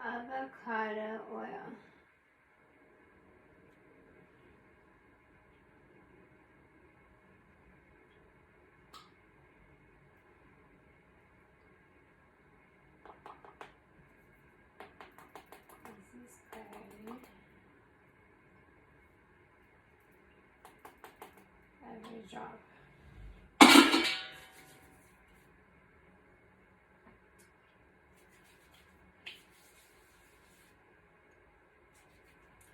avocado oil. This is great. Every drop.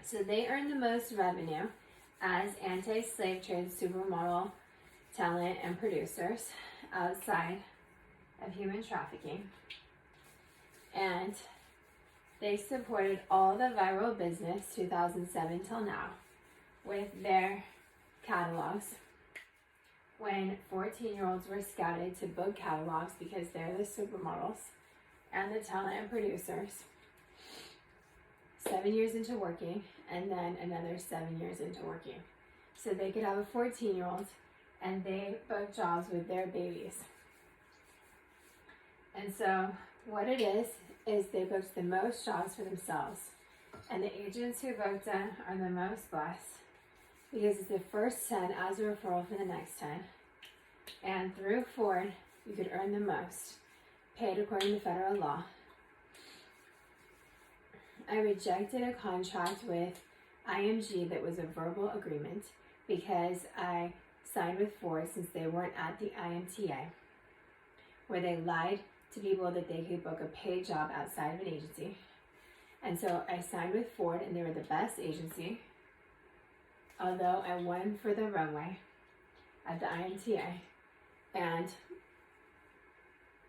So they earn the most revenue as anti-slave trade supermodel talent and producers outside of human trafficking. And they supported all the viral business 2007 till now with their catalogs. When 14-year-olds were scouted to book catalogs because they're the supermodels and the talent and producers. 7 years into working, and then another 7 years into working. So they could have a 14-year-old and they book jobs with their babies. And so what it is they booked the most jobs for themselves. And the agents who booked them are the most blessed because it's the first 10 as a referral for the next 10. And through Ford, you could earn the most, paid according to federal law. I rejected a contract with IMG that was a verbal agreement because I signed with Ford since they weren't at the IMTA, where they lied to people that they could book a paid job outside of an agency. And so I signed with Ford and they were the best agency, although I won for the runway at the IMTA. And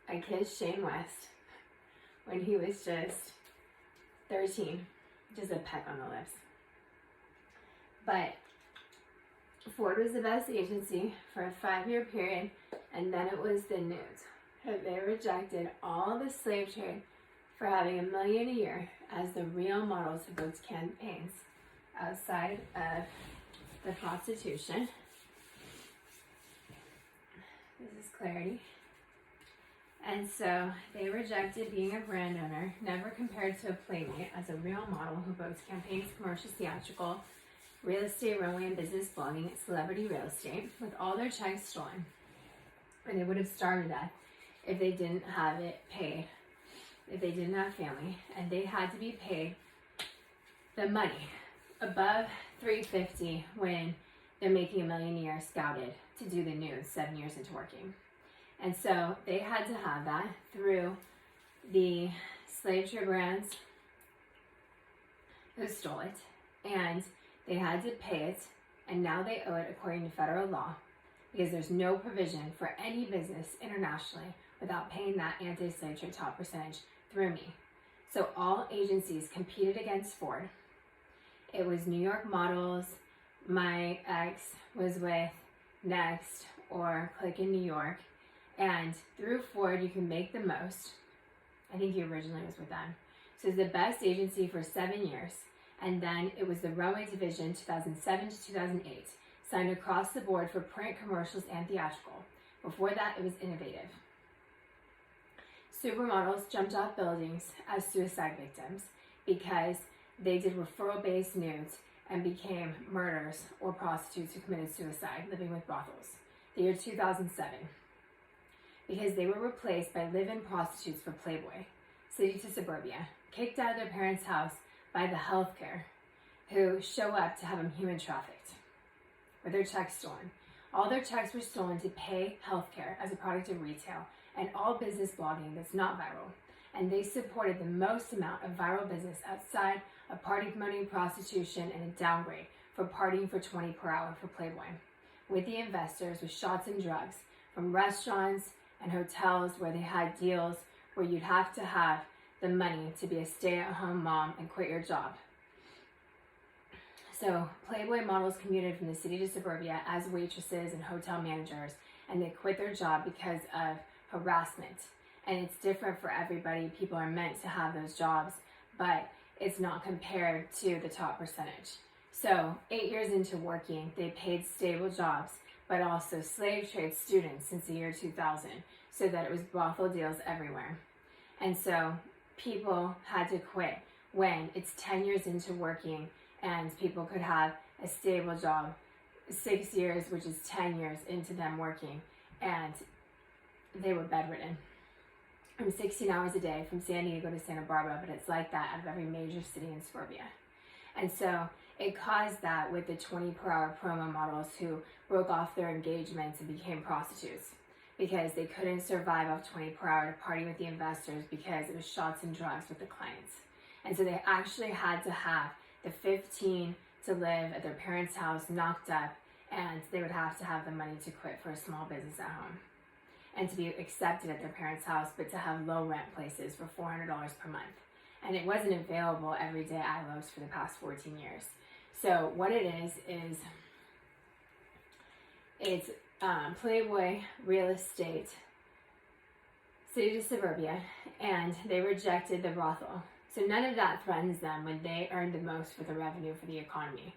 I kissed Shane West when he was just 13, just a peck on the lips. But Ford was the best agency for a 5-year period, and then it was the nudes. They rejected all the slave trade for having $1 million a year as the real models who booked campaigns outside of the prostitution. This is clarity. And so they rejected being a brand owner, never compared to a playmate as a real model who booked campaigns, commercial, theatrical, real estate, runway, and business blogging, celebrity real estate, with all their checks stolen. And they would have starved to death if they didn't have it paid, if they didn't have family, and they had to be paid the money above $350 when they're making $1 million a year scouted to do the news 7 years into working. And so they had to have that through the slave trade brands who stole it, and they had to pay it, and now they owe it according to federal law because there's no provision for any business internationally without paying that anti-slave trade top percentage through me. So all agencies competed against Ford. It was New York models. My ex was with Next or Click in New York. And through Ford, you can make the most. I think he originally was with them. So it's the best agency for 7 years. And then it was the runway division 2007 to 2008, signed across the board for print, commercials, and theatrical. Before that, it was innovative. Supermodels jumped off buildings as suicide victims because they did referral-based nudes and became murderers or prostitutes who committed suicide living with brothels. The year 2007. Because they were replaced by live-in prostitutes for Playboy, city to suburbia, kicked out of their parents' house by the healthcare, who show up to have them human trafficked, with their checks stolen. All their checks were stolen to pay healthcare as a product of retail and all business blogging that's not viral. And they supported the most amount of viral business outside of party promoting prostitution and a downgrade for partying for 20 per hour for Playboy, with the investors with shots and drugs from restaurants and hotels where they had deals where you'd have to have the money to be a stay-at-home mom and quit your job. So Playboy models commuted from the city to suburbia as waitresses and hotel managers, and they quit their job because of harassment. And it's different for everybody. People are meant to have those jobs, but it's not compared to the top percentage. So 8 years into working, they paid stable jobs, but also slave trade students since the year 2000, so that it was brothel deals everywhere. And so people had to quit when it's 10 years into working and people could have a stable job 6 years, which is 10 years into them working, and they were bedridden from 16 hours a day from San Diego to Santa Barbara, but it's like that out of every major city in suburbia. And so it caused that with the 20 per hour promo models who broke off their engagements and became prostitutes because they couldn't survive off 20 per hour to party with the investors because it was shots and drugs with the clients. And so they actually had to have the 15 to live at their parents' house knocked up, and they would have to have the money to quit for a small business at home and to be accepted at their parents' house, but to have low rent places for $400 per month. And it wasn't available every day at Lowe's for the past 14 years. So what it is it's Playboy real estate, city to suburbia, and they rejected the brothel. So none of that threatens them when they earned the most for the revenue for the economy,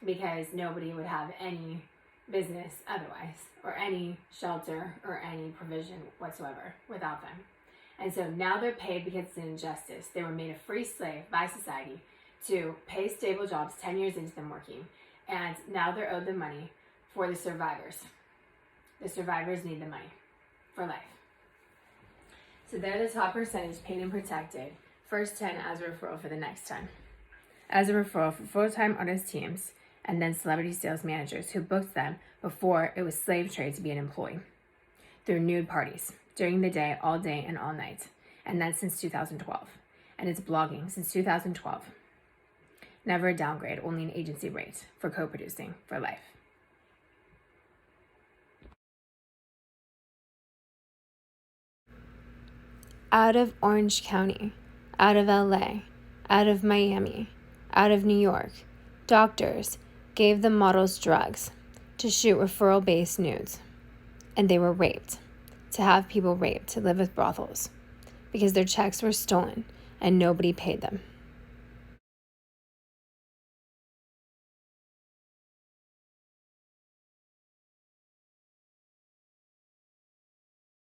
because nobody would have any business otherwise, or any shelter, or any provision whatsoever without them. And so now they're paid because it's an injustice. They were made a free slave by society to pay stable jobs 10 years into them working, and now they're owed the money for the survivors. The survivors need the money for life. So they're the top percentage paid and protected. First 10 as a referral for the next 10. As a referral for full-time artist teams, and then celebrity sales managers who booked them before it was slave trade to be an employee. Through nude parties, during the day, all day, and all night. And that's since 2012. And it's blogging since 2012. Never a downgrade, only an agency rate for co-producing for life. Out of Orange County, out of LA, out of Miami, out of New York, doctors gave the models drugs to shoot referral-based nudes. And they were raped, to have people raped to live with brothels, because their checks were stolen and nobody paid them.